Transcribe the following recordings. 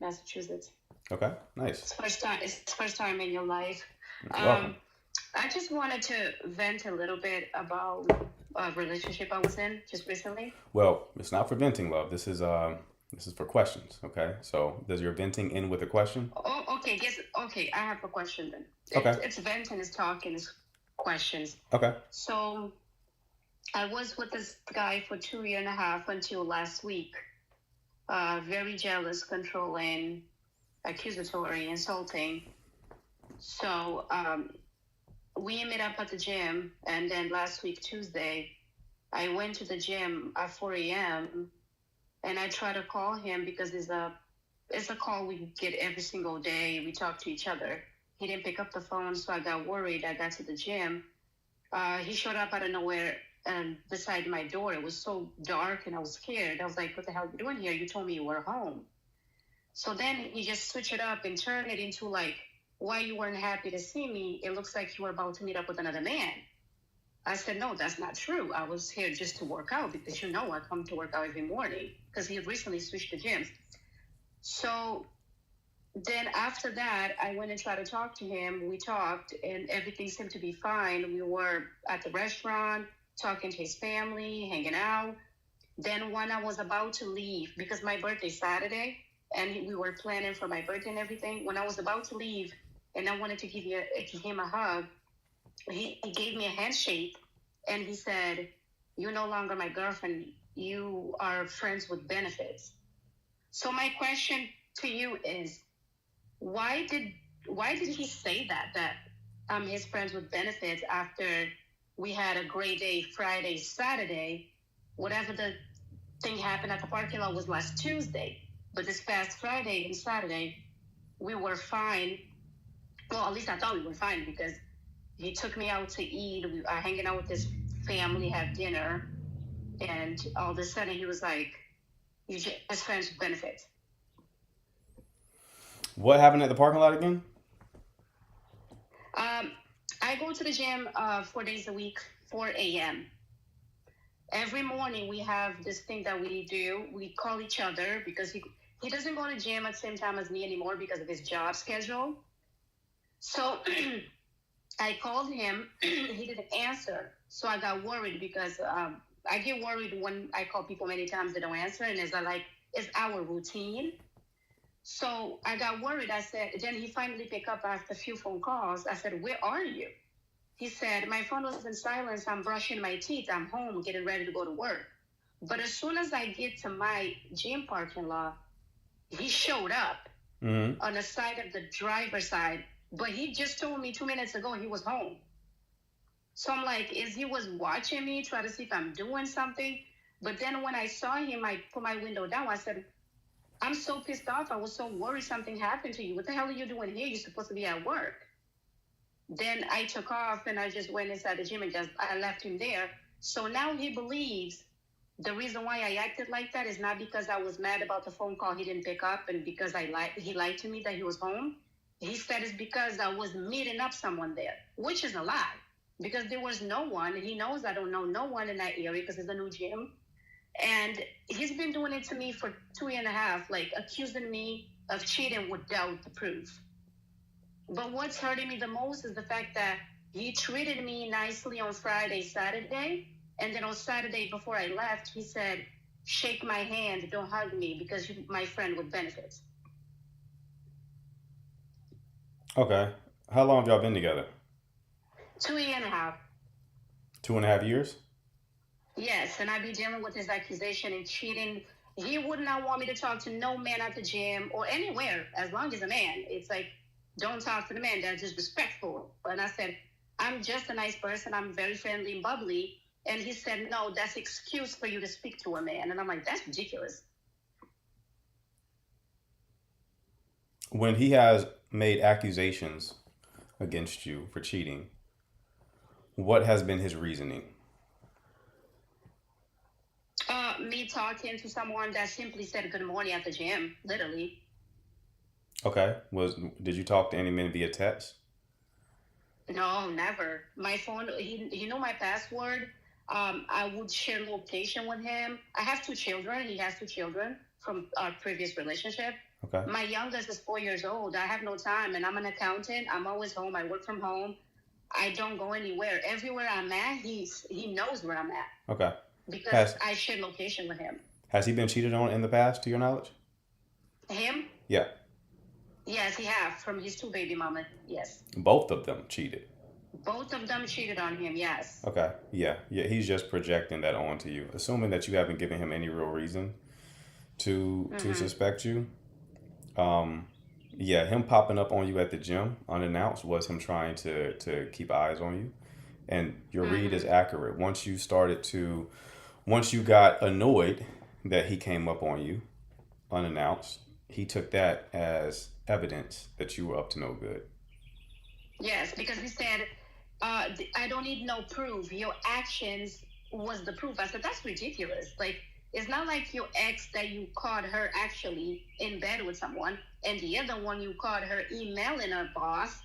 Massachusetts. Okay, nice. It's first time. It's first time in your life. Welcome. Um, I just wanted to vent a little bit about a relationship I was in just recently. Well, it's not for venting, love. This is for questions. Okay, so does your venting end with a question? Oh, okay. Yes. Okay. I have a question then. Okay. It's venting, it's talking, it's questions. Okay. So I was with this guy for 2 year and a half until last week. Very jealous, controlling, accusatory, insulting. So we met up at the gym, and then last week Tuesday, I went to the gym at 4 a.m. and I tried to call him because it's a call we get every single day. We talk to each other. He didn't pick up the phone, so I got worried. I got to the gym. He showed up out of nowhere and beside my door. It was so dark and I was scared. I was like, "What the hell are you doing here? You told me you were home." So then he just switched it up and turned it into like, "Why you weren't happy to see me? It looks like you were about to meet up with another man." I said, "No, that's not true. I was here just to work out because I come to work out every morning," because he had recently switched the gyms. So then after that, I went and tried to talk to him. We talked and everything seemed to be fine. We were at the restaurant, talking to his family, hanging out. Then when I was about to leave, because my birthday's Saturday, and we were planning for my birthday and everything, when I was about to leave and I wanted to give him a hug, he gave me a handshake and he said, "You're no longer my girlfriend. You are friends with benefits." So my question to you is, why did why did he say that his friends with benefits after we had a great day Friday, Saturday, whatever the thing happened at the parking lot was last Tuesday, but this past Friday and Saturday we were fine. Well, at least I thought we were fine because he took me out to eat. We are hanging out with his family, had dinner, and all of a sudden he was like, "You just friends with benefits." What happened at the parking lot again? Um, I go to the gym 4 days a week, 4 a.m. Every morning we have this thing that we do. We call each other because he doesn't go to the gym at the same time as me anymore because of his job schedule. So I called him. He didn't answer. So I got worried because I get worried when I call people many times they don't answer. And it's our routine. So I got worried. I said, then he finally picked up after a few phone calls. I said, "Where are you?" He said, "My phone was in silence. I'm brushing my teeth. I'm home getting ready to go to work." But as soon as I get to my gym parking lot, he showed up Mm-hmm. on the side of the driver's side. But he just told me 2 minutes ago he was home. So I'm like, is he was watching me, try to see if I'm doing something? But then when I saw him, I put my window down. I said, "I'm so pissed off. I was so worried something happened to you. What the hell are you doing here? You're supposed to be at work." Then I took off and I just went inside the gym and I left him there. So now he believes the reason why I acted like that is not because I was mad about the phone call he didn't pick up and because he lied to me that he was home. He said it's because I was meeting up someone there, which is a lie because there was no one. He knows I don't know no one in that area because it's a new gym. And he's been doing it to me for 2 years and a half, like accusing me of cheating without the proof. But what's hurting me the most is the fact that he treated me nicely on Friday, Saturday. And then on Saturday before I left, he said, "Shake my hand, don't hug me because you're my friend with benefits." Okay. How long have y'all been together? 2 years and a half. 2.5 years? Yes, and I be dealing with his accusation and cheating. He would not want me to talk to no man at the gym or anywhere as long as a man. It's like, don't talk to the man. That's disrespectful. And I said, "I'm just a nice person. I'm very friendly and bubbly." And he said, "No, that's excuse for you to speak to a man." And I'm like, that's ridiculous. When he has made accusations against you for cheating, what has been his reasoning? Me talking to someone that simply said good morning at the gym, literally. Okay. Did you talk to any men via text? No, never. My phone, he knew my password. I would share location with him. I have two children. He has two children from our previous relationship. Okay. My youngest is 4 years old. I have no time, and I'm an accountant. I'm always home. I work from home. I don't go anywhere. Everywhere I'm at, he knows where I'm at Okay. because Has I share location with him. has he been cheated on in the past, to your knowledge? Him? Yeah. Yes, he have from his two baby mama. Yes, Both of them cheated. both of them cheated on him. Yes. Okay. Yeah. Yeah. He's just projecting that onto you, assuming that you haven't given him any real reason to Mm-hmm. suspect you. Um, yeah, him popping up on you at the gym unannounced was him trying to keep eyes on you. And your read is Mm-hmm. accurate. Once you got annoyed that he came up on you unannounced, he took that as evidence that you were up to no good. Yes, because he said, I don't need no proof. Your actions was the proof. I said, that's ridiculous. Like, it's not like your ex that you caught her actually in bed with someone, and the other one you caught her emailing her boss.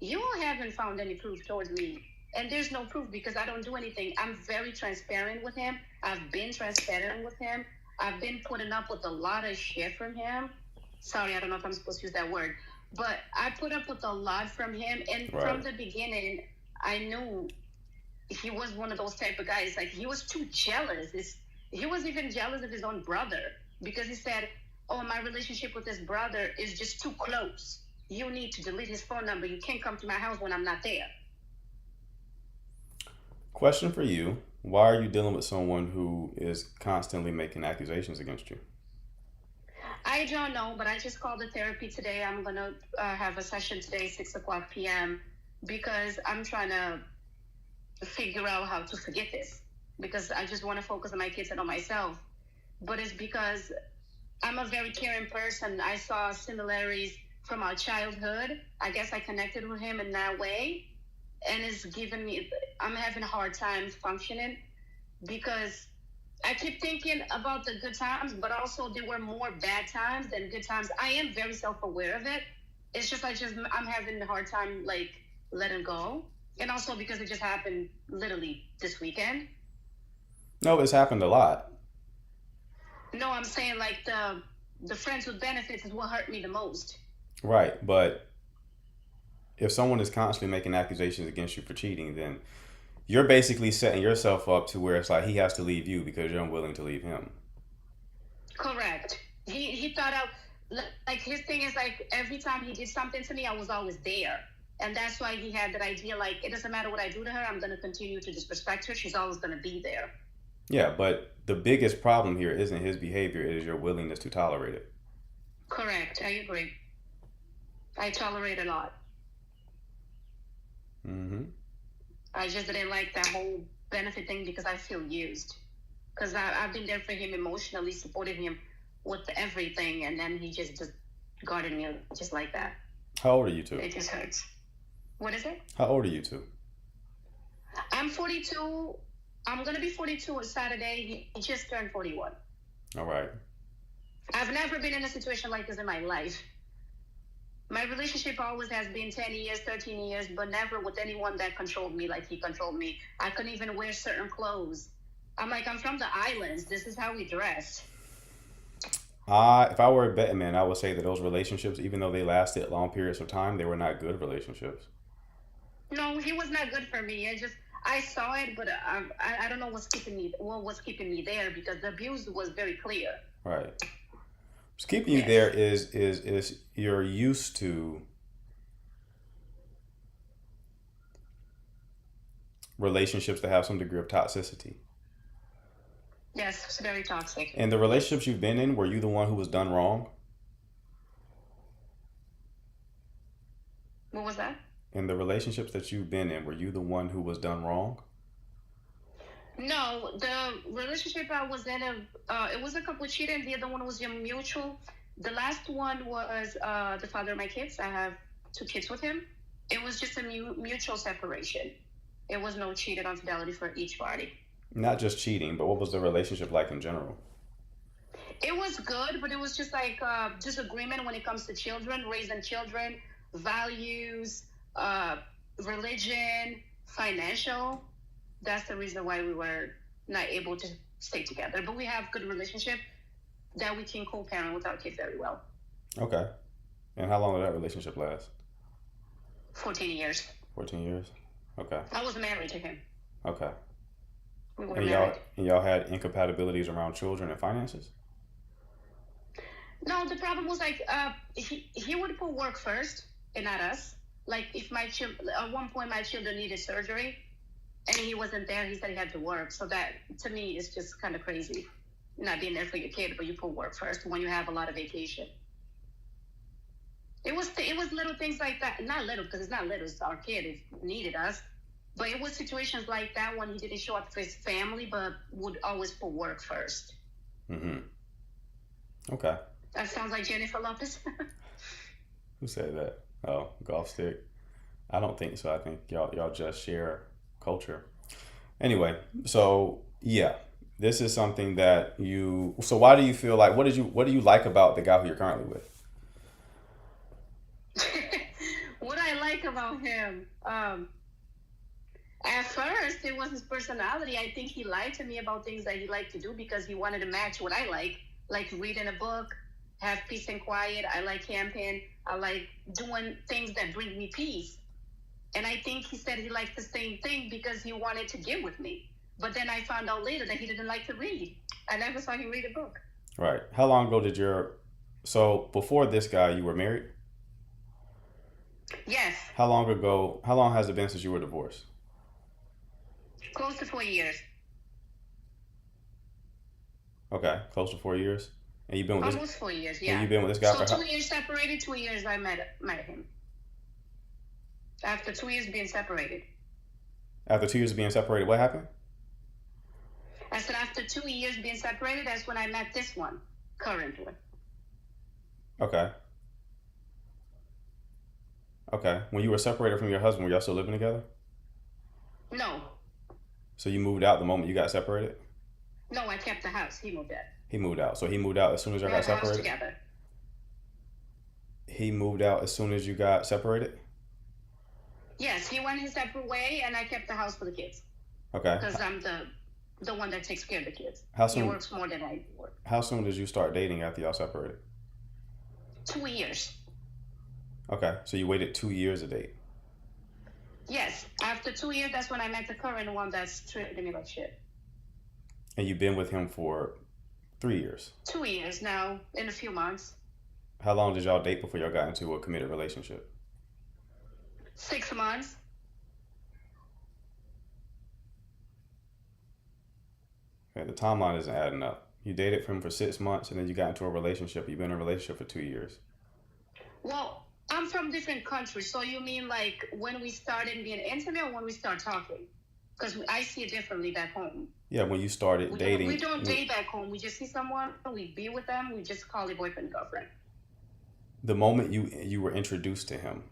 You haven't found any proof towards me. And there's no proof because I don't do anything. I'm very transparent with him. I've been transparent with him. I've been putting up with a lot of shit from him. Sorry, I don't know if I'm supposed to use that word. But I put up with a lot from him. And Right. from the beginning, I knew he was one of those type of guys. Like, he was too jealous. He was even jealous of his own brother because he said, oh, my relationship with his brother is just too close. You need to delete his phone number. You can't come to my house when I'm not there. Question for you. Why are you dealing with someone who is constantly making accusations against you? I don't know, but I just called the therapy today. I'm going to have a session today, 6 o'clock p.m., because I'm trying to figure out how to forget this because I just want to focus on my kids and on myself. But it's because I'm a very caring person. I saw similarities from our childhood. I guess I connected with him in that way. And it's given me, I'm having a hard time functioning because I keep thinking about the good times, but also there were more bad times than good times. I am very self-aware of it. It's just I'm having a hard time like letting go. And also because it just happened literally this weekend. No, it's happened a lot. No, I'm saying like the friends with benefits is what hurt me the most. Right. But if someone is constantly making accusations against you for cheating, then you're basically setting yourself up to where it's like he has to leave you because you're unwilling to leave him. Correct. He thought out like his thing is like every time he did something to me, I was always there. And that's why he had that idea like it doesn't matter what I do to her, I'm gonna continue to disrespect her. She's always gonna be there. Yeah, but the biggest problem here isn't his behavior, it is your willingness to tolerate it. Correct. I agree. I tolerate a lot. Mm-hmm. I just didn't like that whole benefit thing because I feel used. Because I've been there for him emotionally, supporting him with everything, and then he just guarded me just like that. How old are you two? It just hurts. What is it? How old are you two? I'm 42. I'm going to be 42 on Saturday. He just turned 41. All right. I've never been in a situation like this in my life. My relationship always has been 10 years, 13 years, but never with anyone that controlled me like he controlled me. I couldn't even wear certain clothes. I'm like, I'm from the islands. This is how we dress. If I were a betting man, I would say that those relationships, even though they lasted long periods of time, they were not good relationships. No, he was not good for me. I saw it, but I don't know what was keeping me there because the abuse was very clear. Right. What's keeping you Yes. there is you're used to relationships that have some degree of toxicity. Yes, it's very toxic. And the relationships you've been in, were you the one who was done wrong? What was that? In the relationships that you've been in, were you the one who was done wrong? No, the relationship I was in, it was a couple cheating. The other one was a mutual. The last one was the father of my kids. I have 2 kids with him. It was just a mutual separation. It was no cheated on fidelity for each party. Not just cheating, but what was the relationship like in general? It was good, but it was just like disagreement when it comes to children, raising children, values, religion, financial. That's the reason why we were not able to stay together. But we have good relationship that we can co-parent with our kids very well. Okay. And how long did that relationship last? 14 years. 14 years. Okay. I was married to him. Okay. We were And married. y'all had incompatibilities around children and finances? No, the problem was like he would put work first and not us. Like if my children, at one point my children needed surgery and he wasn't there, he said he had to work. So that to me is just kind of crazy. Not being there for your kid, but you put work first when you have a lot of vacation. It was little things like that. Not little because it's not little. It's our kid. It needed us. But it was situations like that when he didn't show up for his family, but would always put work first. Mm-hmm. Okay. That sounds like Jennifer Lopez. Who said that? Oh, golf stick. I don't think so. I think y'all just share culture. Anyway, so yeah, this is something that you. So why do you feel like what do you like about the guy who you're currently with? What I like about him, at first it was his personality. I think he lied to me about things that he liked to do because he wanted to match what I like reading a book, have peace and quiet. I like camping. I like doing things that bring me peace. And I think he said he liked the same thing because he wanted to get with me. But then I found out later that he didn't like to read. I never saw him read a book. Right. How long ago did so before this guy you were married? Yes, How long ago? How long has it been since you were divorced? close to 4 years. Okay, close to 4 years. And you've been with this. Almost 4 years, And yeah. you've been with this guy So for how? 2 years separated, 2 years I met him. After 2 years being separated. After 2 years of being separated, what happened? I said after 2 years being separated, that's when I met this one, current one. Okay. Okay. When you were separated from your husband, were y'all still living together? No, So you moved out the moment you got separated? no, I kept the house. He moved out. He moved out. So he moved out as soon as y'all We got had the house separated? together. He moved out as soon as you got separated? Yes, he went his separate way, and I kept the house for the kids Okay. because I'm the one that takes care of the kids. How He soon works more than I work. how soon did you start dating after y'all separated? 2 years. Okay. So you waited 2 years to date. Yes, after 2 years, that's when I met the current one that's treating me like shit. And you've been with him for 3 years. 2 years now, in a few months. How long did y'all date before y'all got into a committed relationship? 6 months. Okay, the timeline isn't adding up. You dated him for 6 months and then you got into a relationship. You've been in a relationship for 2 years. Well, I'm from different countries, so you mean like when we started being intimate or when we start talking? Because I see it differently back home. Yeah, when you started We dating. don't date back home. We just see someone, we be with them, we just call it boyfriend girlfriend. The moment you were introduced to him.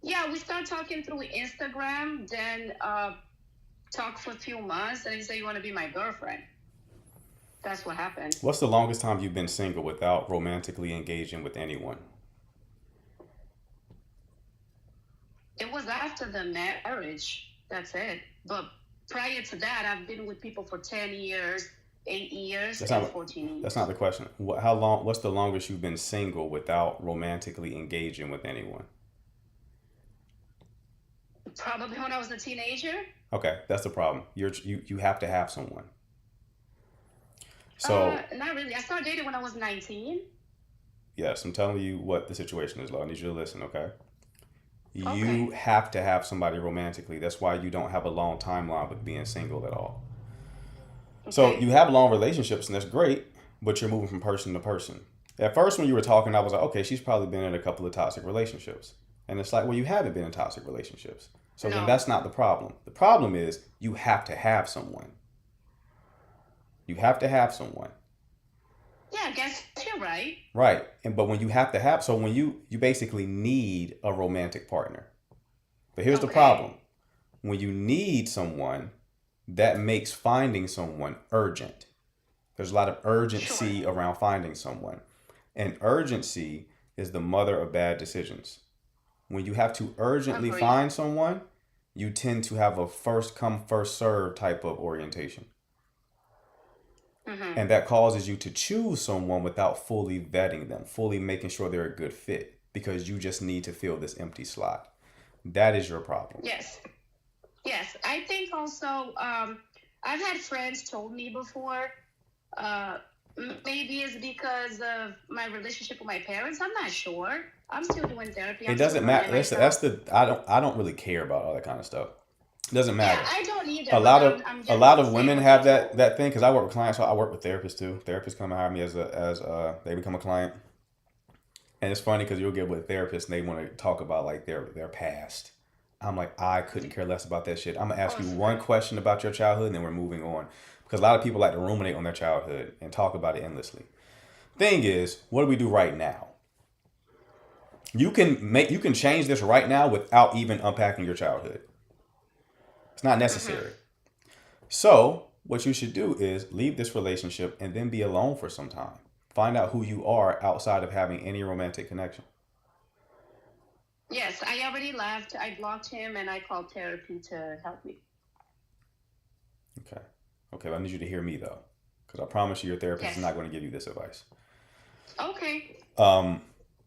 Yeah, we start talking through Instagram, then talk for a few months, and he say you want to be my girlfriend. That's what happened. What's the longest time you've been single without romantically engaging with anyone? It was after the marriage. That's it. But prior to that, I've been with people for 10 years, 8 years, That's and not 14 years. that's not the question. How long? What's the longest you've been single without romantically engaging with anyone? Probably when I was a teenager. Okay, that's the problem. You have to have someone. So Not really. I started dating when I was 19. yes, I'm telling you what the situation is, Lo. I need you to listen, okay? Okay. You have to have somebody romantically. That's why you don't have a long timeline with being single at all. So Okay. you have long relationships, and that's great, but you're moving from person to person. At first, when you were talking, I was like, okay, she's probably been in a couple of toxic relationships. And it's like, well, you haven't been in toxic relationships. So then No. that's not the problem. The problem is you have to have someone. You have to have someone. Yeah, I guess you're right. Right. And but when you have to have so when you basically need a romantic partner. But here's the Okay. problem. When you need someone, that makes finding someone urgent. There's a lot of urgency Sure. around finding someone. And urgency is the mother of bad decisions. When you have to urgently Agreed. find someone, you tend to have a first come, first serve type of orientation. Mm-hmm. And that causes you to choose someone without fully vetting them, fully making sure they're a good fit because you just need to fill this empty slot. That is your problem. Yes. Yes. I think also, I've had friends told me before, uh, maybe it's because of my relationship with my parents. I'm not sure. I'm still doing therapy. It I'm still doesn't learning matter. That's myself. the I don't really care about all that kind of stuff. It doesn't Yeah, matter. I don't either, A but lot of I'm a lot just of saying women what they have told that me. thing because I work with clients. So I work with therapists too. Therapists come and hire me as they become a client, and it's funny because you'll get with therapists and they want to talk about like their past. I'm like, I couldn't care less about that shit. I'm gonna ask Oh, you sure. one question about your childhood and then we're moving on because a lot of people like to ruminate on their childhood and talk about it endlessly. Thing is, what do we do right now? You can change this right now without even unpacking your childhood. It's not Mm-hmm. necessary. So, what you should do is leave this relationship and then be alone for some time. Find out who you are outside of having any romantic connection. Yes, I already left. I blocked him and I called therapy to help me. Okay. Okay, well, I need you to hear me though, because I promise you your therapist is Yes. not going to give you this advice. Okay. Um,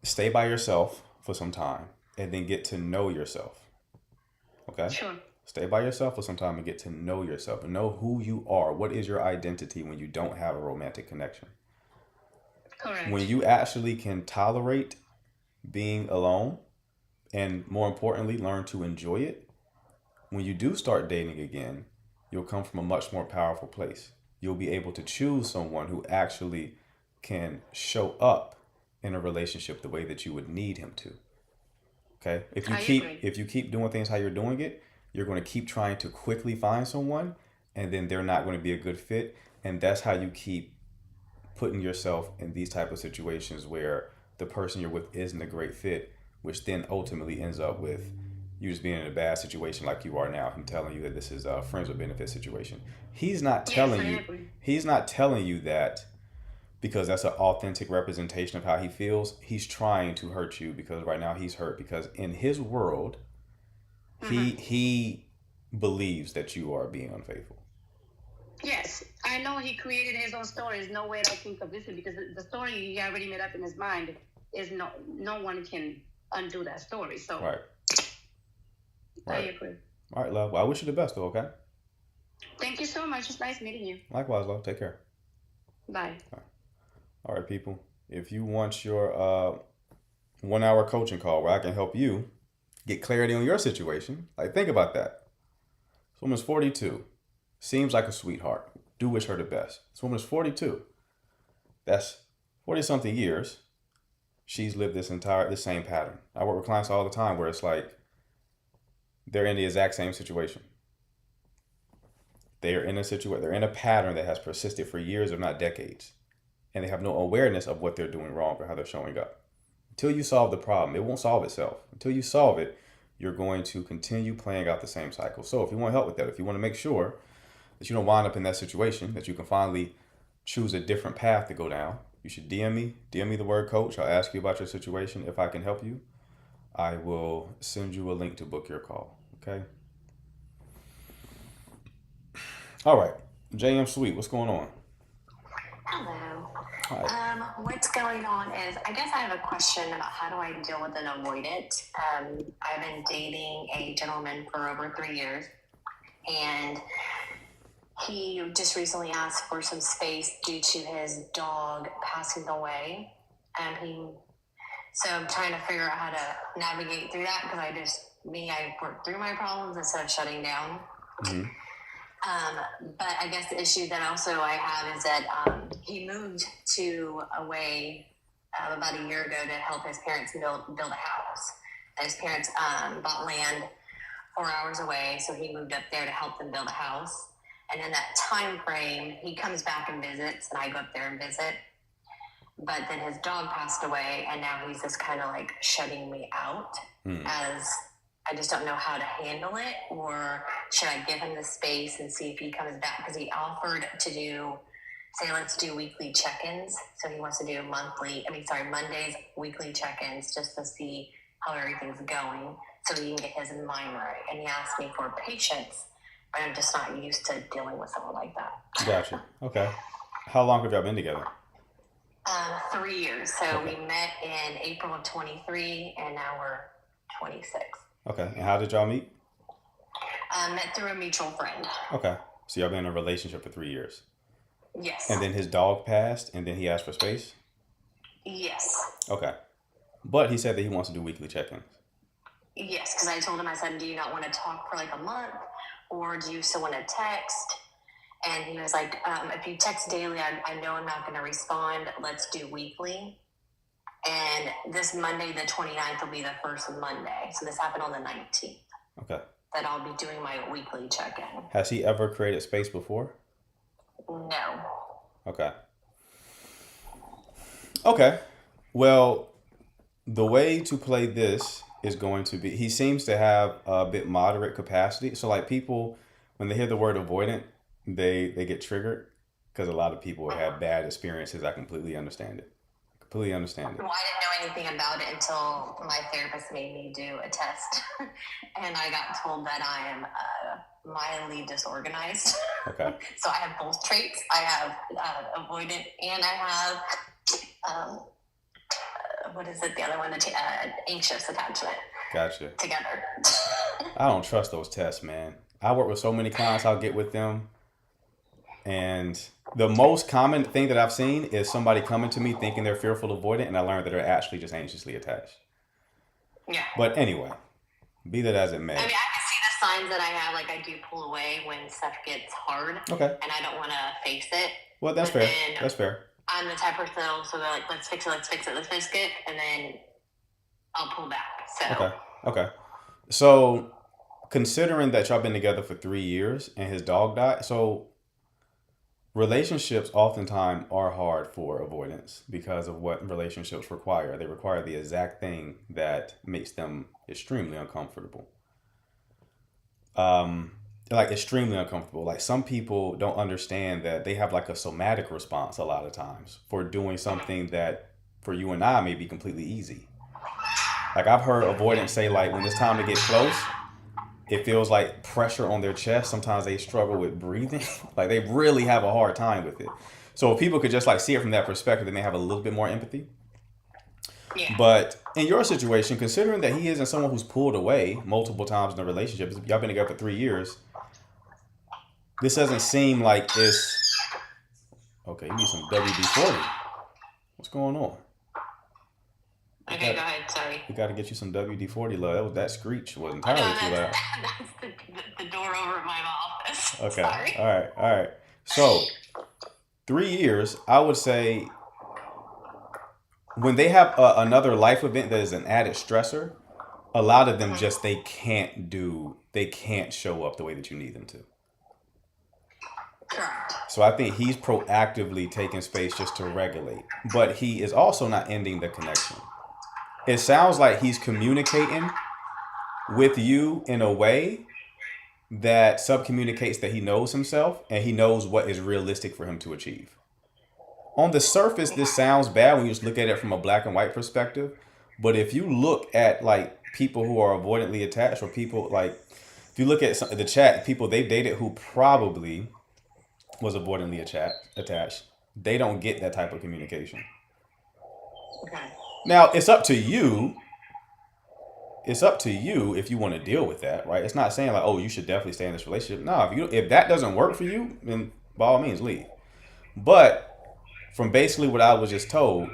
Stay by yourself for some time and then get to know yourself. Okay? Sure. Stay by yourself for some time and get to know yourself and know who you are. What is your identity when you don't have a romantic connection? When Correct. you actually can tolerate being alone and more importantly, learn to enjoy it, when you do start dating again, you'll come from a much more powerful place. You'll be able to choose someone who actually can show up in a relationship the way that you would need him to. Okay? I agree. If you keep doing things how you're doing it, you're going to keep trying to quickly find someone and then they're not going to be a good fit, and that's how you keep putting yourself in these type of situations where the person you're with isn't a great fit, which then ultimately ends up with you just being in a bad situation like you are now. Him telling you that this is a friends with benefit situation. He's not Yes, I telling you. agree. He's not telling you that because that's an authentic representation of how he feels. He's trying to hurt you because right now he's hurt because in his world, Mm-hmm. he believes that you are being unfaithful. Yes, I know he created his own story. There's no way that I can convince him because the story he already made up in his mind is no one can undo that story. So Right. I Right. agree. All right, love. Well, I wish you the best, though. Okay. Thank you so much. It's nice meeting you. Likewise, love. Take care. Bye. All right, people. If you want your 1 hour coaching call where I can help you get clarity on your situation, like think about that. This woman's 42. Seems like a sweetheart. Do wish her the best. This woman is 42. That's 40 something years. She's lived this same pattern. I work with clients all the time where it's like they're in the exact same situation. They're in a pattern that has persisted for years, if not decades. And they have no awareness of what they're doing wrong or how they're showing up. Until you solve the problem, it won't solve itself. Until you solve it, you're going to continue playing out the same cycle. So if you want help with that, if you want to make sure that you don't wind up in that situation, that you can finally choose a different path to go down, you should DM me the word coach. I'll ask you about your situation. If I can help you, I will send you a link to book your call. Okay? All right. JM Sweet, what's going on? Hello. Hi. What's going on is, I guess I have a question about how do I deal with an avoidant. I've been dating a gentleman for over 3 years, and he just recently asked for some space due to his dog passing away. So I'm trying to figure out how to navigate through that because I work through my problems instead of shutting down. Mm-hmm. But I guess the issue that also I have is that he moved to away about a year ago to help his parents build a house. His parents bought land 4 hours away, so he moved up there to help them build a house. And in that time frame, he comes back and visits, and I go up there and visit. But then his dog passed away, and now he's just kind of like shutting me out as I just don't know how to handle it, or should I give him the space and see if he comes back? Because he offered to do, let's do weekly check-ins. So he wants to do Mondays, weekly check-ins just to see how everything's going so he can get his mind right. And he asked me for patience, but I'm just not used to dealing with someone like that. Gotcha. Okay. How long have y'all been together? 3 years. So Okay. we met in April of 23, and now we're 26. Okay. And how did y'all meet? Met through a mutual friend. Okay. So y'all been in a relationship for 3 years. Yes. And then his dog passed, and then he asked for space? Yes. Okay. But he said that he wants to do weekly check-ins. Yes, because I told him, I said, do you not want to talk for like a month, or do you still want to text? And he was like, if you text daily, I know I'm not going to respond. Let's do weekly. And this Monday, the 29th, will be the first Monday. So this happened on the 19th. Okay. That I'll be doing my weekly check-in. Has he ever created space before? No. Okay. Okay. Well, the way to play this is going to be, he seems to have a bit moderate capacity. So like people, when they hear the word avoidant, they get triggered because a lot of people have bad experiences. I completely understand it. Completely understand it. Well, I didn't know anything about it until my therapist made me do a test. And I got told that I am mildly disorganized. Okay. So I have both traits. I have avoidant, and I have what is it? The other one, anxious attachment. Gotcha. Together. I don't trust those tests, man. I work with so many clients. I'll get with them, and the most common thing that I've seen is somebody coming to me thinking they're fearful avoidant, and I learned that they're actually just anxiously attached. Yeah. But anyway, be that as it may. I mean, I can see the signs that I have. Like, I do pull away when stuff gets hard. Okay. And I don't want to face it. Well, that's But fair. then That's fair. I'm the type of person so they're like, let's fix it, and then I'll pull back. So. Okay. Okay. So, considering that y'all been together for 3 years and his dog died, so relationships oftentimes are hard for avoidance because of what relationships require. They require the exact thing that makes them extremely uncomfortable. Like extremely uncomfortable. Like some people don't understand that they have like a somatic response a lot of times for doing something that for you and I may be completely easy. Like I've heard avoidance say like when it's time to get close, it feels like pressure on their chest. Sometimes they struggle with breathing. Like they really have a hard time with it. So if people could just like see it from that perspective, they may have a little bit more empathy. Yeah. But in your situation, considering that he isn't someone who's pulled away multiple times in a relationship, y'all been together for 3 years, this doesn't seem like it's... Okay, you need some WD-40. What's going on? Okay, go ahead. Sorry. We got to get you some WD-40, love. That screech was No, entirely too loud. that's the door over at my office. Okay. Sorry. All right. So, 3 years, I would say when they have another life event that is an added stressor, a lot of them just, they can't show up the way that you need them to. Correct. So I think he's proactively taking space just to regulate, but he is also not ending the connection. It sounds like he's communicating with you in a way that subcommunicates that he knows himself and he knows what is realistic for him to achieve. On the surface, this sounds bad when you just look at it from a black and white perspective. But if you look at like people who are avoidantly attached, or people like, if you look at the chat, people they've dated who probably was avoidantly attached, they don't get that type of communication. Okay. Now, it's up to you. It's up to you if you want to deal with that, right? It's not saying like, oh, you should definitely stay in this relationship. No, if that doesn't work for you, then by all means leave. But from basically what I was just told,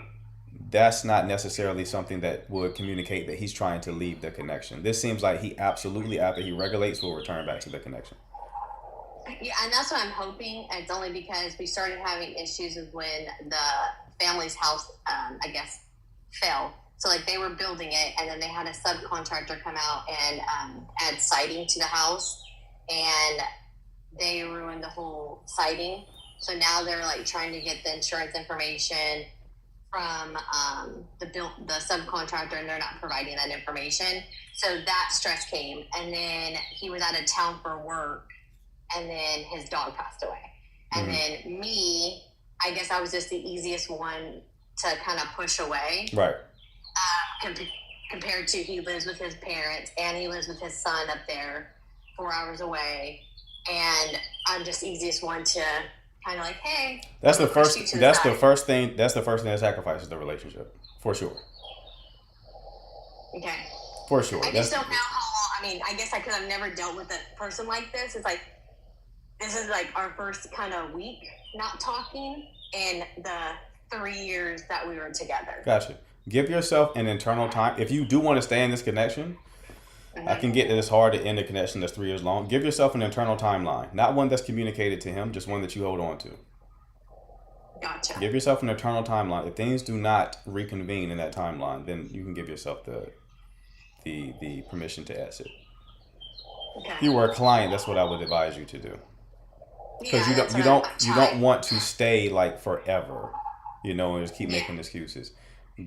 that's not necessarily something that would communicate that he's trying to leave the connection. This seems like he absolutely, after he regulates, will return back to the connection. Yeah, and that's what I'm hoping. It's only because we started having issues with when the family's house, I guess, fell. So like they were building it, and then they had a subcontractor come out and add siding to the house, and they ruined the whole siding. So now they're like trying to get the insurance information from the subcontractor, and they're not providing that information. So that stress came, and then he was out of town for work, and then his dog passed away. And then me, I guess I was just the easiest one to kind of push away. Right. Compared to he lives with his parents and he lives with his son up there 4 hours away. And I'm just the easiest one to kind of like, hey, That's I'm the gonna push you first. to the That's the side. first thing. That's the first thing that sacrifices the relationship, for sure. Okay. For sure. I That's just don't know how long. I mean, I guess because I've never dealt with a person like this. It's like this is like our first kind of week not talking in the 3 years that we were together. gotcha. Give yourself an internal time. If you do want to stay in this connection, I can get that it's hard to end a connection that's 3 years long. Give yourself an internal timeline, not one that's communicated to him, just one that you hold on to. Gotcha. Give yourself an internal timeline. If things do not reconvene in that timeline, then you can give yourself the permission to exit. Okay. If you were a client, that's what I would advise you to do. Because Yeah, that's you what I'm don't trying. want to stay like forever, and just keep making excuses.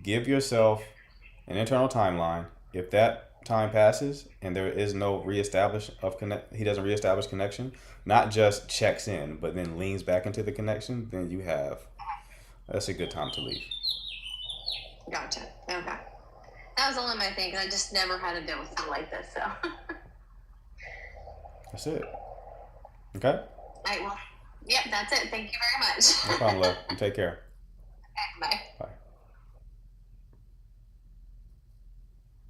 Give yourself an internal timeline. If that time passes and there is no he doesn't reestablish connection, not just checks in, but then leans back into the connection, then that's a good time to leave. Gotcha. Okay. That was only my thing. 'Cause I just never had to deal with something like this. So. That's it. Okay? All right. Well. Yep. That's it. Thank you very much. No problem, love. You take care. Bye. Bye.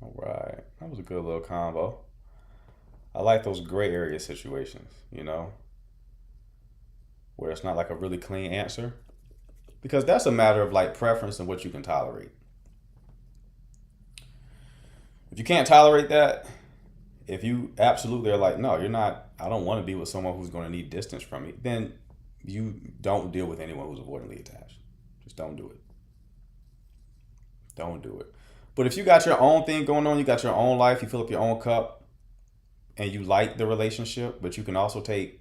All right. That was a good little combo. I like those gray area situations, where it's not like a really clean answer. Because that's a matter of like preference and what you can tolerate. If you can't tolerate that, if you absolutely are like, no, you're not, I don't want to be with someone who's going to need distance from me, then you don't deal with anyone who's avoidantly attached. Just don't do it. Don't do it. But if you got your own thing going on, you got your own life, you fill up your own cup, and you like the relationship, but you can also give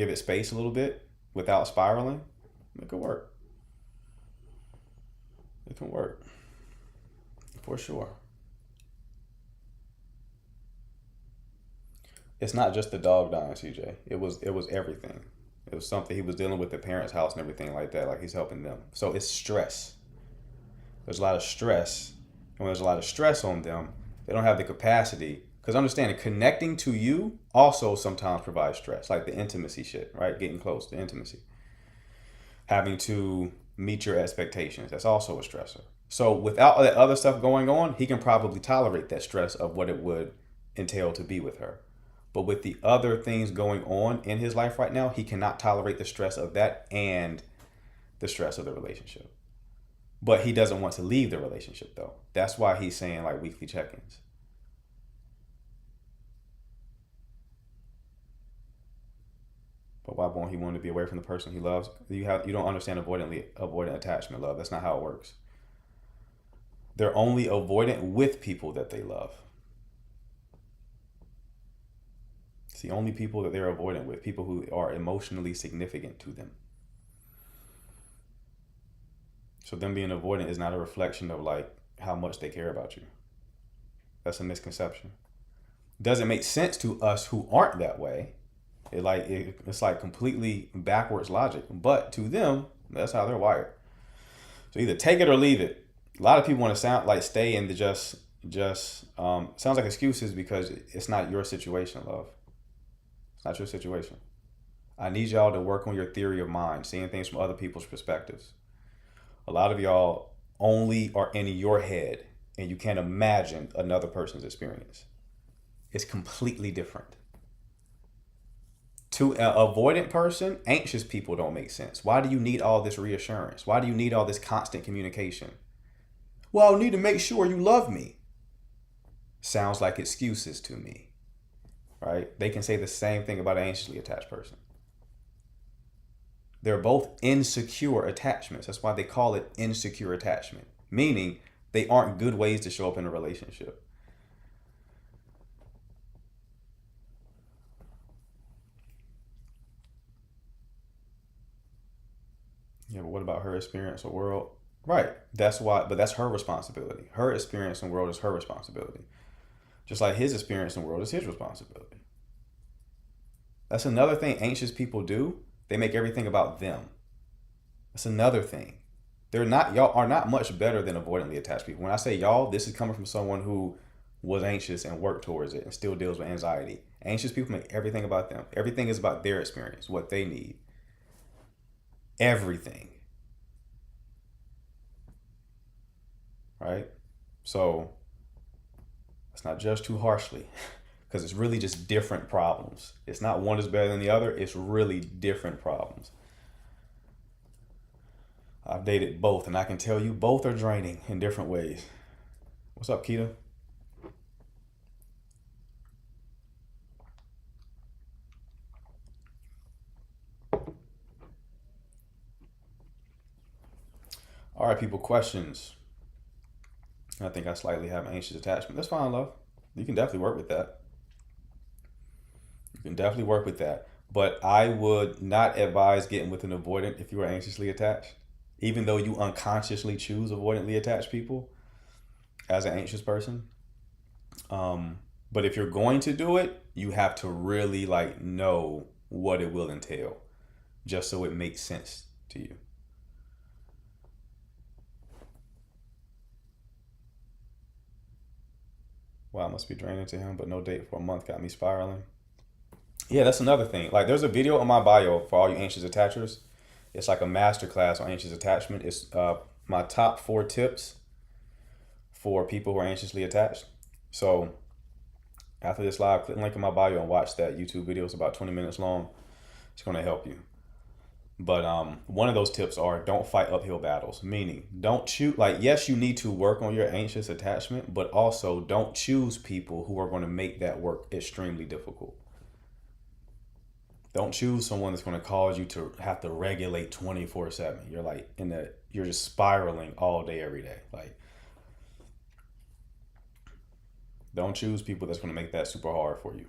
it space a little bit without spiraling, it can work. It can work. For sure. It's not just the dog dying, CJ. It was everything. It was something he was dealing with, the parents' house and everything like that. Like he's helping them. So it's stress. There's a lot of stress. And when there's a lot of stress on them, they don't have the capacity. Because understand, connecting to you also sometimes provides stress. Like the intimacy shit, right? Getting close, the intimacy. Having to meet your expectations. That's also a stressor. So without that other stuff going on, he can probably tolerate that stress of what it would entail to be with her. But with the other things going on in his life right now, he cannot tolerate the stress of that and the stress of the relationship. But he doesn't want to leave the relationship though. That's why he's saying like weekly check-ins. But why won't he want to be away from the person he loves? You don't understand avoidant attachment, love. That's not how it works. They're only avoidant with people that they love. It's the only people that they're avoidant with, people who are emotionally significant to them. So them being avoidant is not a reflection of like how much they care about you. That's a misconception. Doesn't make sense to us who aren't that way. It's like completely backwards logic, but to them, that's how they're wired. So either take it or leave it. A lot of people want to stay in the just sounds like excuses because it's not your situation, love. It's not your situation. I need y'all to work on your theory of mind, seeing things from other people's perspectives. A lot of y'all only are in your head and you can't imagine another person's experience. It's completely different. To an avoidant person, anxious people don't make sense. Why do you need all this reassurance? Why do you need all this constant communication? Well, I need to make sure you love me. Sounds like excuses to me, right? They can say the same thing about an anxiously attached person. They're both insecure attachments. That's why they call it insecure attachment, meaning they aren't good ways to show up in a relationship. Yeah, but what about her experience or world? Right. That's her responsibility. Her experience in the world is her responsibility. Just like his experience in the world is his responsibility. That's another thing anxious people do. They make everything about them. That's another thing. Y'all are not much better than avoidantly attached people. When I say y'all, this is coming from someone who was anxious and worked towards it and still deals with anxiety. Anxious people make everything about them. Everything is about their experience, what they need. Everything. Right? So let's not judge too harshly because it's really just different problems. It's not one is better than the other. It's really different problems. I've dated both, and I can tell you both are draining in different ways. What's up, Keita? All right, people, questions. I think I slightly have an anxious attachment. That's fine, love. You can definitely work with that. You can definitely work with that. But I would not advise getting with an avoidant if you are anxiously attached. Even though you unconsciously choose avoidantly attached people as an anxious person. But if you're going to do it, you have to really like know what it will entail, just so it makes sense to you. Wow, must be draining to him, but no date for a month got me spiraling. Yeah, that's another thing. Like, there's a video on my bio for all you anxious attachers. It's like a masterclass on anxious attachment. It's my top 4 tips for people who are anxiously attached. So after this live, click the link in my bio and watch that YouTube video. It's about 20 minutes long. It's going to help you. But one of those tips are don't fight uphill battles, meaning don't choose, like, yes, you need to work on your anxious attachment, but also don't choose people who are going to make that work extremely difficult. Don't choose someone that's going to cause you to have to regulate 24/7. You're like you're just spiraling all day, every day. Like, don't choose people that's going to make that super hard for you.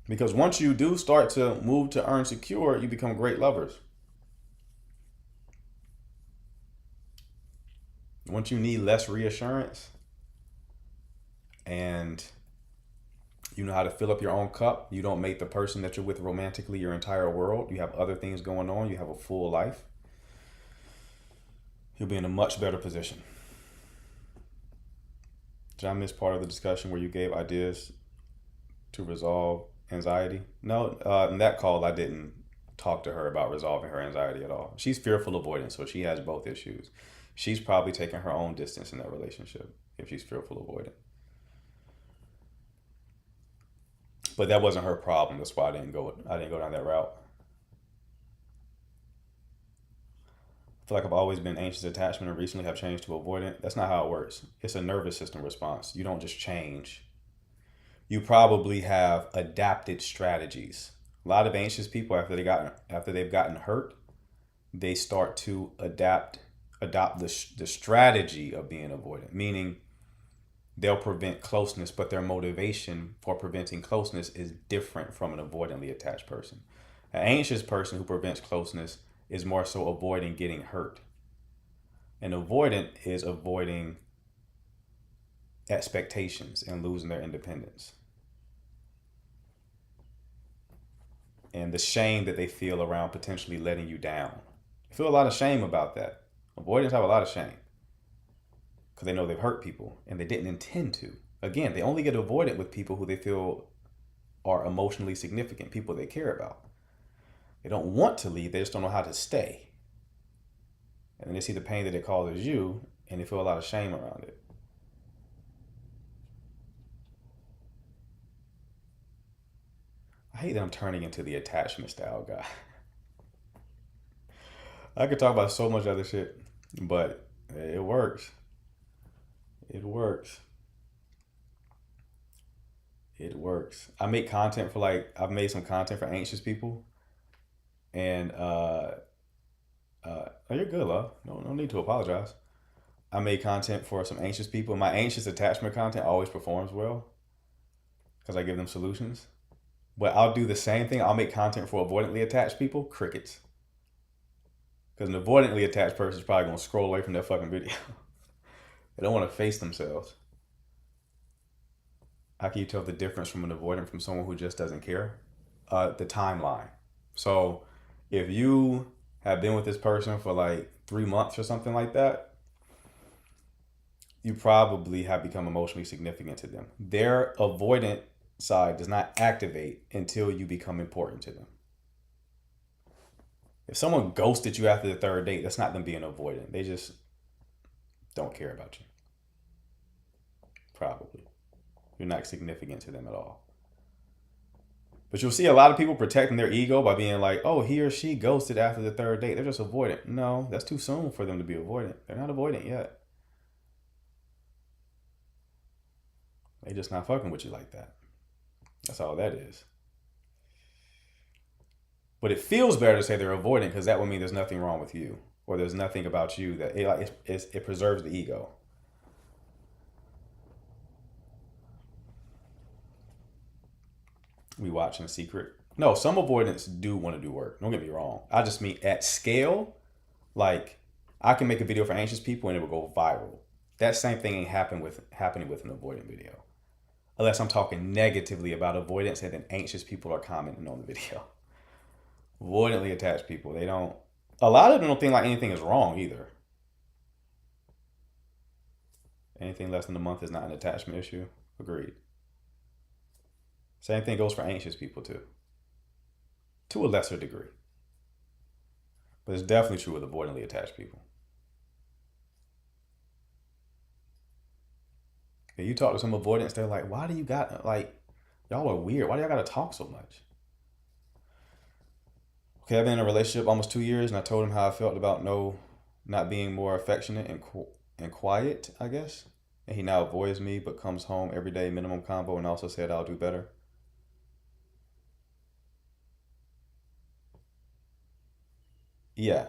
Because once you do start to move to earn secure, you become great lovers. Once you need less reassurance and you know how to fill up your own cup, you don't make the person that you're with romantically your entire world. You have other things going on. You have a full life. You'll be in a much better position. Did I miss part of the discussion where you gave ideas to resolve anxiety? No, in that call, I didn't talk to her about resolving her anxiety at all. She's fearful avoidance, so she has both issues. She's probably taking her own distance in that relationship if she's fearful avoidant. But that wasn't her problem. That's why I didn't go down that route. I feel like I've always been anxious attachment and recently have changed to avoidant. That's not how it works. It's a nervous system response. You don't just change. You probably have adapted strategies. A lot of anxious people, after they've gotten hurt, they start to adopt the strategy of being avoidant, meaning they'll prevent closeness, but their motivation for preventing closeness is different from an avoidantly attached person. An anxious person who prevents closeness is more so avoiding getting hurt. An avoidant is avoiding expectations and losing their independence. And the shame that they feel around potentially letting you down. They feel a lot of shame about that. Avoidants have a lot of shame because they know they've hurt people and they didn't intend to. Again, they only get avoidant with people who they feel are emotionally significant, people they care about. They don't want to leave, they just don't know how to stay. And then they see the pain that it causes you and they feel a lot of shame around it. I hate that I'm turning into the attachment style guy. I could talk about so much other shit, but it works. It works. It works. I make content for I've made some content for anxious people. And oh, you're good, love. No need to apologize. I made content for some anxious people. My anxious attachment content always performs well because I give them solutions. But I'll do the same thing. I'll make content for avoidantly attached people. Crickets. Because an avoidantly attached person is probably going to scroll away from that fucking video. They don't want to face themselves. How can you tell the difference from an avoidant from someone who just doesn't care? The timeline. So if you have been with this person for like 3 months or something like that, you probably have become emotionally significant to them. Their avoidant side does not activate until you become important to them. If someone ghosted you after the third date, that's not them being avoidant. They just don't care about you. Probably. You're not significant to them at all. But you'll see a lot of people protecting their ego by being like, oh, he or she ghosted after the third date. They're just avoidant. No, that's too soon for them to be avoidant. They're not avoidant yet. They just not fucking with you like that. That's all that is. But it feels better to say they're avoidant because that would mean there's nothing wrong with you, or there's nothing about you that it preserves the ego. We watch in secret. No, some avoidants do want to do work. Don't get me wrong. I just mean at scale, like I can make a video for anxious people and it will go viral. That same thing ain't happening with an avoidant video. Unless I'm talking negatively about avoidance and then anxious people are commenting on the video. Avoidantly attached people, a lot of them don't think like anything is wrong either. Anything less than a month is not an attachment issue. Agreed. Same thing goes for anxious people too. To a lesser degree. But it's definitely true with avoidantly attached people. And you talk to some avoidants, they're like, why do you got, like, y'all are weird. Why do y'all got to talk so much? Okay, I've been in a relationship almost 2 years, and I told him how I felt about not being more affectionate and quiet, I guess. And he now avoids me, but comes home every day, minimum combo, and also said I'll do better. Yeah.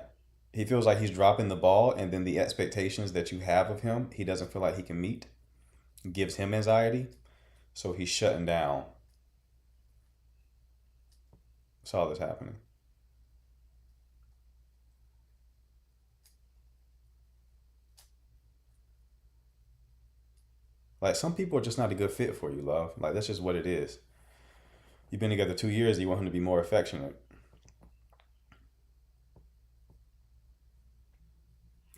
He feels like he's dropping the ball, and then the expectations that you have of him, he doesn't feel like he can meet. It gives him anxiety. So he's shutting down. That's all that's happening. Like, some people are just not a good fit for you, love. Like, that's just what it is. You've been together 2 years, and you want him to be more affectionate.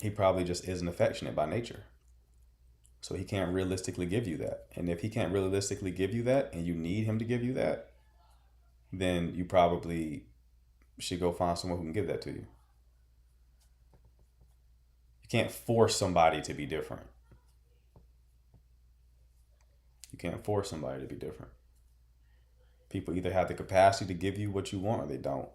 He probably just isn't affectionate by nature. So he can't realistically give you that. And if he can't realistically give you that, and you need him to give you that, then you probably should go find someone who can give that to you. You can't force somebody to be different. You can't force somebody to be different. People either have the capacity to give you what you want or they don't.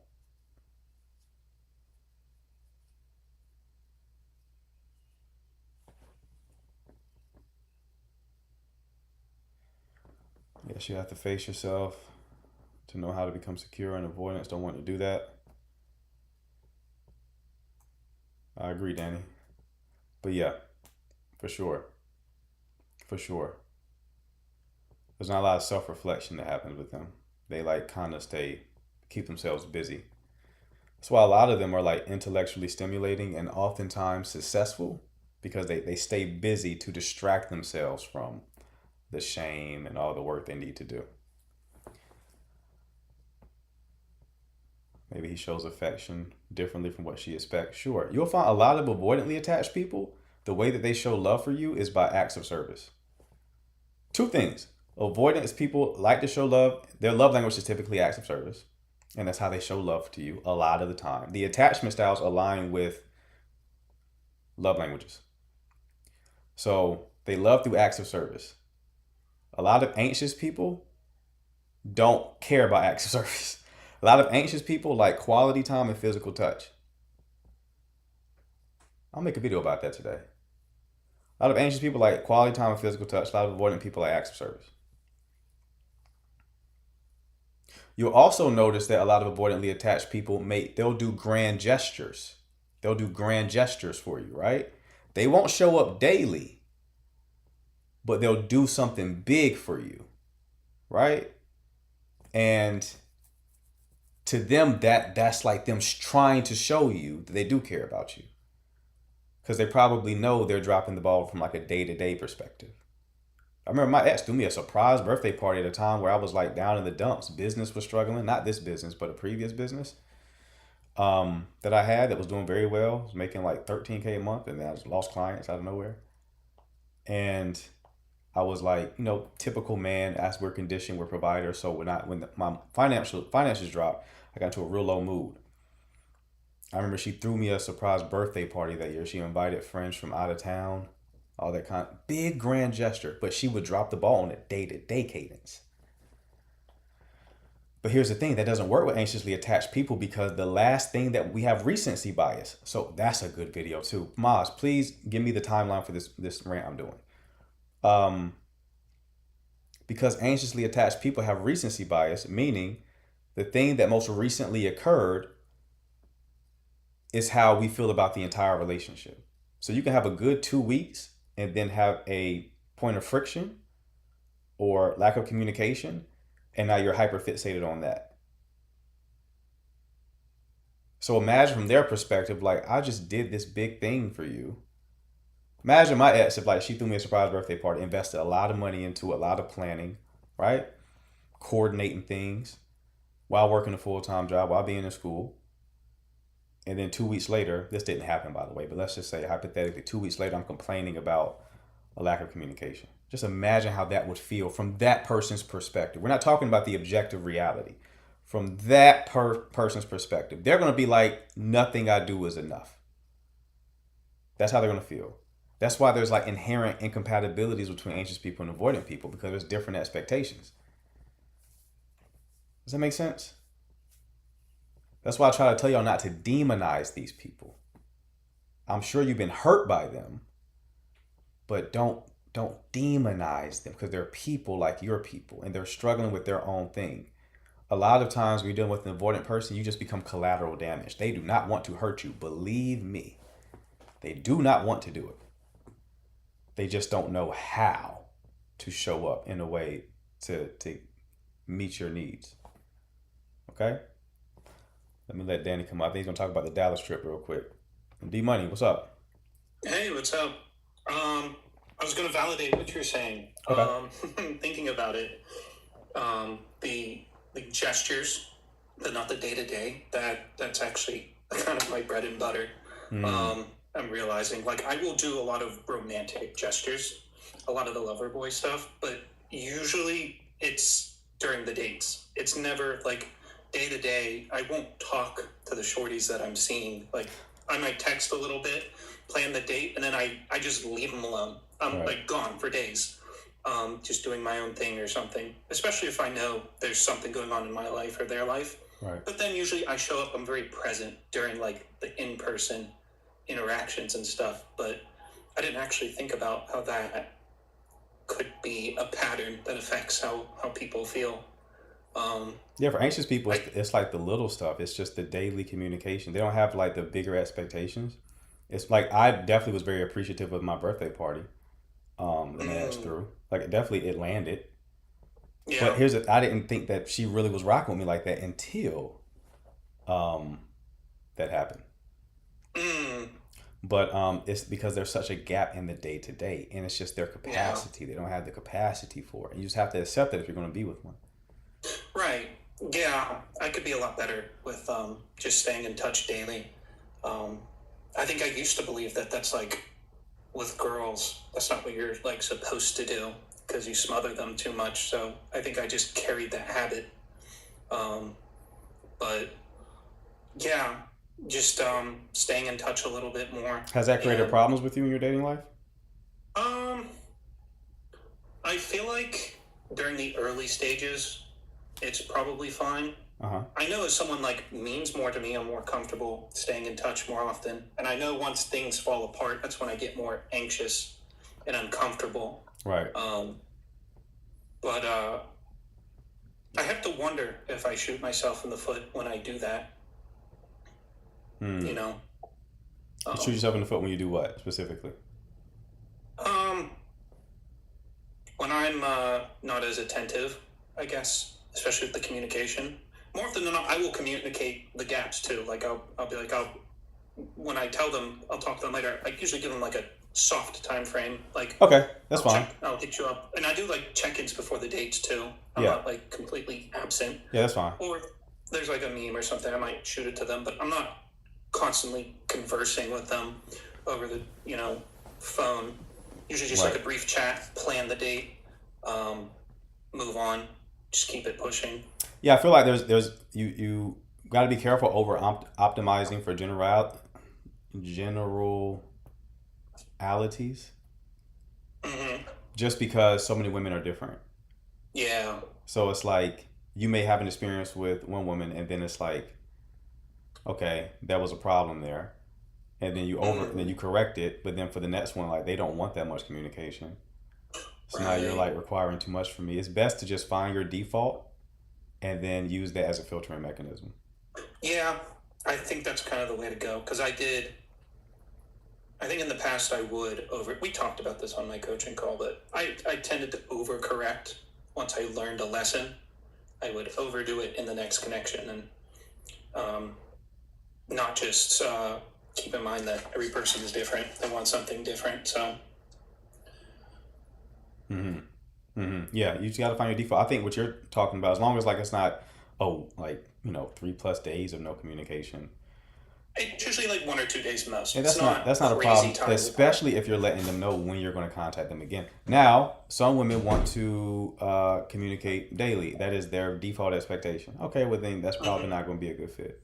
Yes, you have to face yourself to know how to become secure, and avoidance don't want to do that. I agree, Danny. But yeah, for sure. For sure. There's not a lot of self-reflection that happens with them. They like kind of keep themselves busy. That's why a lot of them are like intellectually stimulating and oftentimes successful, because they stay busy to distract themselves from the shame and all the work they need to do. Maybe he shows affection differently from what she expects. Sure. You'll find a lot of avoidantly attached people, the way that they show love for you is by acts of service. Two things. Avoidance people like to show love. Their love language is typically acts of service. And that's how they show love to you a lot of the time. The attachment styles align with love languages. So they love through acts of service. A lot of anxious people don't care about acts of service. A lot of anxious people like quality time and physical touch. I'll make a video about that today. A lot of anxious people like quality time and physical touch. A lot of avoidant people like acts of service. You'll also notice that a lot of avoidantly attached people they'll do grand gestures. They'll do grand gestures for you, right? They won't show up daily, but they'll do something big for you, right? And to them, that's like them trying to show you that they do care about you, because they probably know they're dropping the ball from like a day-to-day perspective. I remember my ex threw me a surprise birthday party at a time where I was like down in the dumps. Business was struggling. Not this business, but a previous business that I had that was doing very well. I was making like $13K a month, and then I just lost clients out of nowhere. And I was like, typical man, as we're conditioned, we're providers. So my finances dropped, I got into a real low mood. I remember she threw me a surprise birthday party that year. She invited friends from out of town, all that kind, big grand gesture. But she would drop the ball on a day-to-day cadence. But here's the thing, that doesn't work with anxiously attached people, because the last thing that we have recency bias. So that's a good video too. Maz, please give me the timeline for this rant I'm doing. Because anxiously attached people have recency bias, meaning the thing that most recently occurred is how we feel about the entire relationship. So you can have a good 2 weeks and then have a point of friction or lack of communication, and now you're hyper fixated on that. So imagine from their perspective, like, I just did this big thing for you. Imagine my ex, if like she threw me a surprise birthday party, invested a lot of money into a lot of planning, right? Coordinating things while working a full-time job, while being in school. And then 2 weeks later, this didn't happen, by the way, but let's just say hypothetically, 2 weeks later, I'm complaining about a lack of communication. Just imagine how that would feel from that person's perspective. We're not talking about the objective reality. From that person's perspective, they're going to be like, nothing I do is enough. That's how they're going to feel. That's why there's like inherent incompatibilities between anxious people and avoidant people, because there's different expectations. Does that make sense? That's why I try to tell y'all not to demonize these people. I'm sure you've been hurt by them, but don't demonize them, because they're people like your people and they're struggling with their own thing. A lot of times when you're dealing with an avoidant person, you just become collateral damage. They do not want to hurt you. Believe me. They do not want to do it. They just don't know how to show up in a way to meet your needs. Okay? Let me let Danny come up. I think he's going to talk about the Dallas trip real quick. D Money, what's up? Hey, what's up? I was going to validate what you're saying. Okay. Thinking about it, the gestures, but not the day-to-day, that's actually kind of my bread and butter. I'm realizing, like, I will do a lot of romantic gestures, a lot of the lover boy stuff, but usually it's during the dates. It's never like day to day. I won't talk to the shorties that I'm seeing. Like, I might text a little bit, plan the date, and then I just leave them alone. I'm like gone for days, just doing my own thing or something, especially if I know there's something going on in my life or their life. Right. But then usually I show up, I'm very present during like the in-person interactions and stuff, but I didn't actually think about how that could be a pattern that affects how people feel. Yeah, for anxious people, it's like the little stuff. It's just the daily communication. They don't have like the bigger expectations. It's like, I definitely was very appreciative of my birthday party. The marriage through. Like, definitely it landed. Yeah. But I didn't think that she really was rocking with me like that until that happened. But it's because there's such a gap in the day-to-day, and it's just their capacity. They don't have the capacity for it. And you just have to accept it if you're going to be with one. Right. Yeah, I could be a lot better with just staying in touch daily. I think I used to believe that that's like with girls, that's not what you're like supposed to do because you smother them too much. So I think I just carried that habit. But yeah, just staying in touch a little bit more. Has that created problems with you in your dating life? I feel like during the early stages, it's probably fine. I know as someone like means more to me, I'm more comfortable staying in touch more often. And I know once things fall apart, that's when I get more anxious and uncomfortable. Right. But I have to wonder if I shoot myself in the foot when I do that. You know? You shoot yourself in the foot when you do what, specifically? When I'm not as attentive, I guess, especially with the communication. More often than not, I will communicate the gaps too. Like I'll be like, when I tell them, I'll talk to them later. I usually give them like a soft time frame. Like, okay, that's fine. I'll hit you up, and I do like check-ins before the dates too. I'm not like completely absent. Yeah, that's fine. Or if there's like a meme or something, I might shoot it to them, but I'm not constantly conversing with them over the phone. Usually just Right. like a brief chat, plan the date, move on, just keep it pushing. Yeah, I feel like there's you got to be careful over optimizing for generalities, Hmm. just because so many women are different. Yeah. So it's like you may have an experience with one woman, and then it's like, okay, there was a problem there, and then then you correct it, but then for the next one, like they don't want that much communication. So now you're Right. like requiring too much from me. It's best to just find your default and then use that as a filtering mechanism. Yeah, I think that's kind of the way to go. Because I think in the past I would we talked about this on my coaching call, but I tended to overcorrect once I learned a lesson. I would overdo it in the next connection and not just keep in mind that every person is different. They want something different. So, Yeah, you just got to find your default. I think what you're talking about, as long as like it's not, oh, like 3+ days of no communication. it's usually like 1 or 2 days most. And It's that's not a crazy problem, time. especially if you're letting them know when you're going to contact them again. Now, some women want to communicate daily. That is their default expectation. Okay, well then that's probably not going to be a good fit.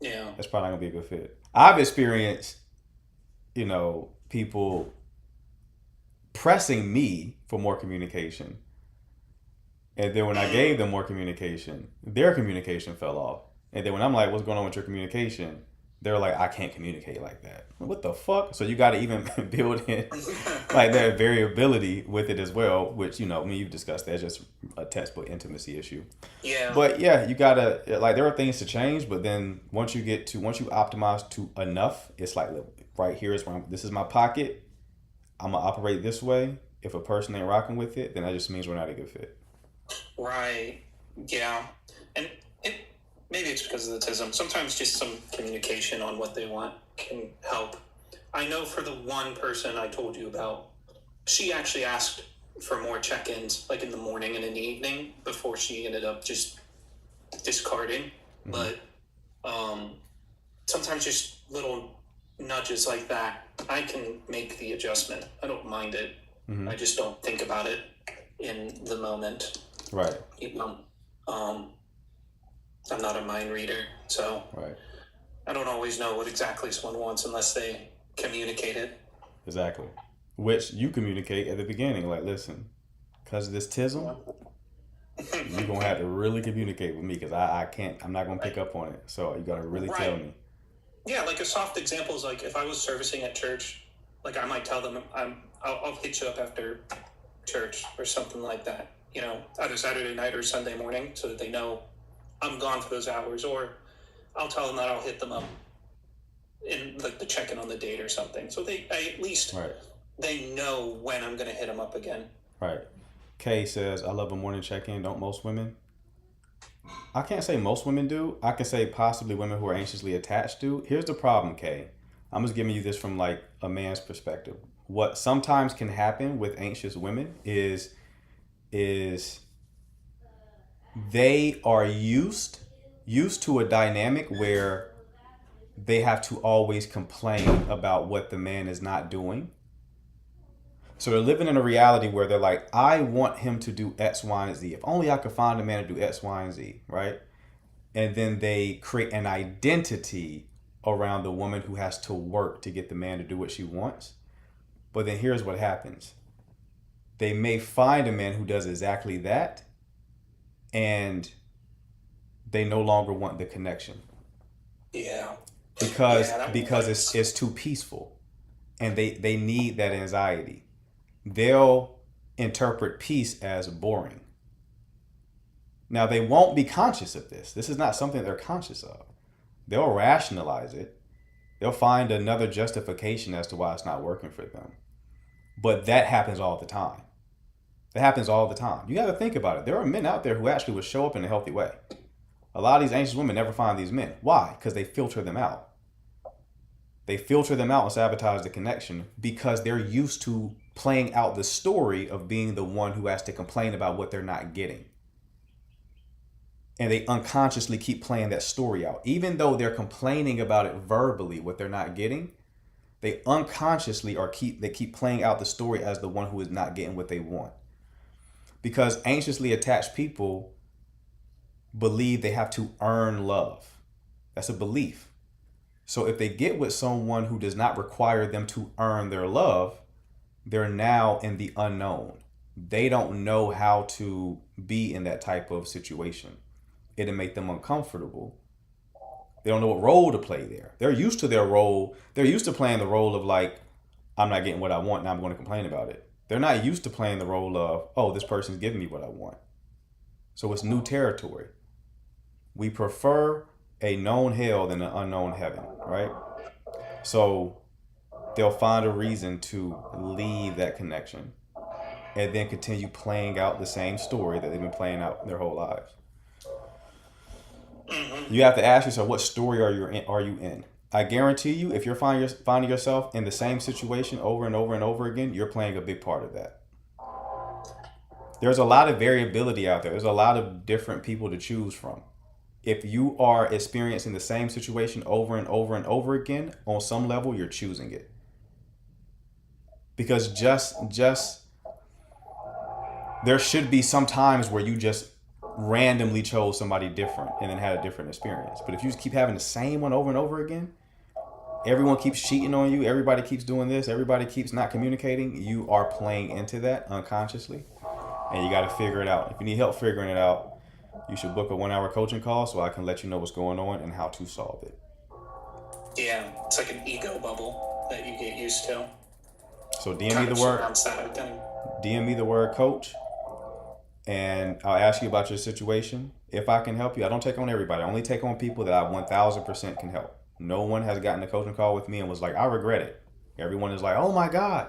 Yeah. That's probably not going to be a good fit. I've experienced, people pressing me for more communication. And then when I gave them more communication, their communication fell off. And then when I'm like, what's going on with your communication? They're like, I can't communicate like that. What the fuck? So you got to even build in like that variability with it as well, which, you've discussed that's just a textbook intimacy issue. Yeah. But yeah, you got to, like, there are things to change, but then once you optimize to enough, it's like, look, right here is this is my pocket. I'm going to operate this way. If a person ain't rocking with it, then that just means we're not a good fit. Right. Yeah. And maybe it's because of the TISM. Sometimes just some communication on what they want can help. I know for the one person I told you about, she actually asked for more check-ins, like in the morning and in the evening, before she ended up just discarding. Mm-hmm. But sometimes just little nudges like that, I can make the adjustment. I don't mind it. Mm-hmm. I just don't think about it in the moment. Right. I'm not a mind reader, so Right. I don't always know what exactly someone wants unless they communicate it. Exactly. Which you communicate at the beginning, like, listen, because of this TISM, you're going to have to really communicate with me because I can't, I'm not going to pick up on it. So you got to really tell Right. me. Yeah, like a soft example is like if I was servicing at church, like I might tell them I'll hit you up after church or something like that. Either Saturday night or Sunday morning, so that they know I'm gone for those hours. Or I'll tell them that I'll hit them up in like the check-in on the date or something, so at least Right. they know when I'm going to hit them up again. Right. Kay says, I love a morning check-in. Don't most women? I can't say most women do. I can say possibly women who are anxiously attached do. Here's the problem, Kay. I'm just giving you this from like a man's perspective. What sometimes can happen with anxious women is they are used to a dynamic where they have to always complain about what the man is not doing. So they're living in a reality where they're like, I want him to do X, Y, and Z. If only I could find a man to do X, Y, and Z, right? And then they create an identity around the woman who has to work to get the man to do what she wants. But then here's what happens. They may find a man who does exactly that, and they no longer want the connection. Yeah. Because Yeah, it's too peaceful. And they need that anxiety. They'll interpret peace as boring. Now, they won't be conscious of this. This is not something they're conscious of. They'll rationalize it. They'll find another justification as to why it's not working for them. But that happens all the time. That happens all the time. You got to think about it. There are men out there who actually would show up in a healthy way. A lot of these anxious women never find these men. Why? Because they filter them out. They filter them out and sabotage the connection because they're used to playing out the story of being the one who has to complain about what they're not getting. And they unconsciously keep playing that story out. Even though they're complaining about it verbally, what they're not getting, they unconsciously keep playing out the story as the one who is not getting what they want. Because anxiously attached people believe they have to earn love. That's a belief. So if they get with someone who does not require them to earn their love, they're now in the unknown. They don't know how to be in that type of situation. It'll make them uncomfortable. They don't know what role to play there. They're used to their role. They're used to playing the role of like, I'm not getting what I want, now I'm going to complain about it. They're not used to playing the role of, oh, this person's giving me what I want. So it's new territory. We prefer a known hell than an unknown heaven, right? So they'll find a reason to leave that connection and then continue playing out the same story that they've been playing out their whole lives. You have to ask yourself, what story are you in? I guarantee you, if you're finding yourself in the same situation over and over and over again, you're playing a big part of that. There's a lot of variability out there. There's a lot of different people to choose from. If you are experiencing the same situation over and over and over again, on some level, you're choosing it. Because just there should be some times where you just randomly chose somebody different and then had a different experience. But if you just keep having the same one over and over again, everyone keeps cheating on you, everybody keeps doing this, everybody keeps not communicating, you are playing into that unconsciously. And you got to figure it out. If you need help figuring it out, you should book a 1-hour coaching call so I can let you know what's going on and how to solve it. Yeah, it's like an ego bubble that you get used to. So DM me the word coach, and I'll ask you about your situation. If I can help you, I don't take on everybody. I only take on people that I 1000% can help. No one has gotten a coaching call with me and was like, I regret it. Everyone is like, oh my God,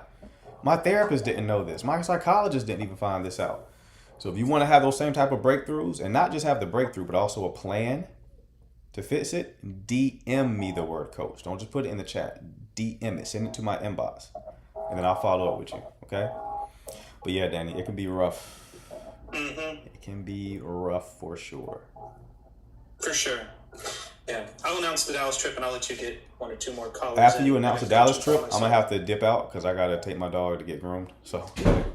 my therapist didn't know this. My psychologist didn't even find this out. So if you want to have those same type of breakthroughs and not just have the breakthrough, but also a plan to fix it, DM me the word coach. Don't just put it in the chat. DM it. Send it to my inbox. And then I'll follow up with you. Okay? But yeah, Danny, it can be rough. It can be rough for sure. For sure. Yeah. I'll announce the Dallas trip and I'll let you get 1 or 2 more callers. After you announce the Dallas trip, I'm going to have to dip out because I got to take my dog to get groomed. So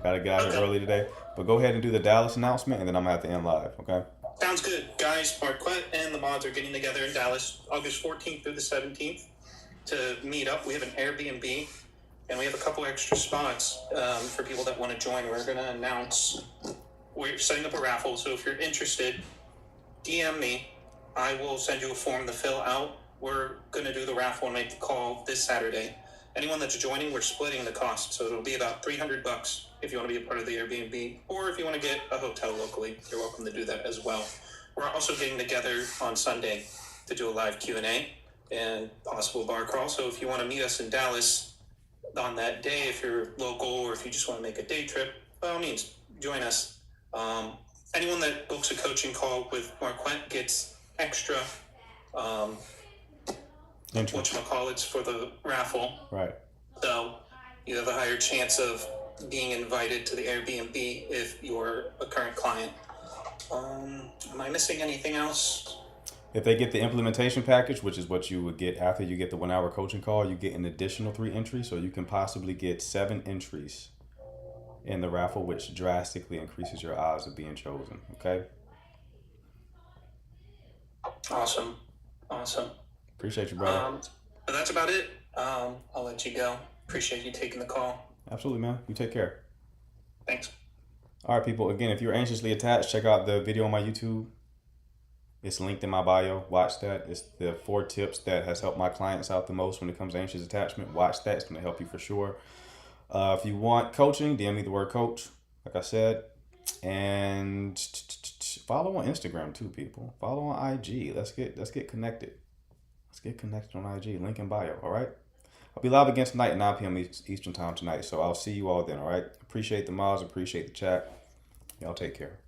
got to get out here early today. But go ahead and do the Dallas announcement and then I'm going to have to end live. Okay? Sounds good. Guys, Marquette and the mods are getting together in Dallas August 14th through the 17th to meet up. We have an Airbnb and we have a couple extra spots for people that want to join. We're going to announce, we're setting up a raffle. So if you're interested, DM me. I will send you a form to fill out. We're going to do the raffle and make the call this Saturday. Anyone that's joining, we're splitting the cost. So it'll be about $300 if you want to be a part of the Airbnb, or if you want to get a hotel locally, you're welcome to do that as well. We're also getting together on Sunday to do a live Q&A and possible bar crawl. So if you want to meet us in Dallas on that day, if you're local or if you just want to make a day trip, by all means, join us. Anyone that books a coaching call with Marquette gets extra whatchamacallits for the raffle. Right. So you have a higher chance of being invited to the Airbnb if you're a current client. Am I missing anything else? If they get the implementation package, which is what you would get after you get the 1-hour coaching call, you get an additional 3 entries. So you can possibly get 7 entries in the raffle, which drastically increases your odds of being chosen. Okay? Awesome. Appreciate you, brother. But that's about it. I'll let you go. Appreciate you taking the call. Absolutely, man. You take care. Thanks. All right, people. Again, if you're anxiously attached, check out the video on my YouTube. It's linked in my bio. Watch that. It's the 4 tips that has helped my clients out the most when it comes to anxious attachment. Watch that. It's going to help you for sure. If you want coaching, DM me the word coach, like I said. And follow on Instagram too, people. Follow on IG. Let's get connected. Let's get connected on IG. Link in bio. All right. I'll be live again tonight at 9 p.m. Eastern time tonight. So I'll see you all then. All right. Appreciate the mods. Appreciate the chat. Y'all take care.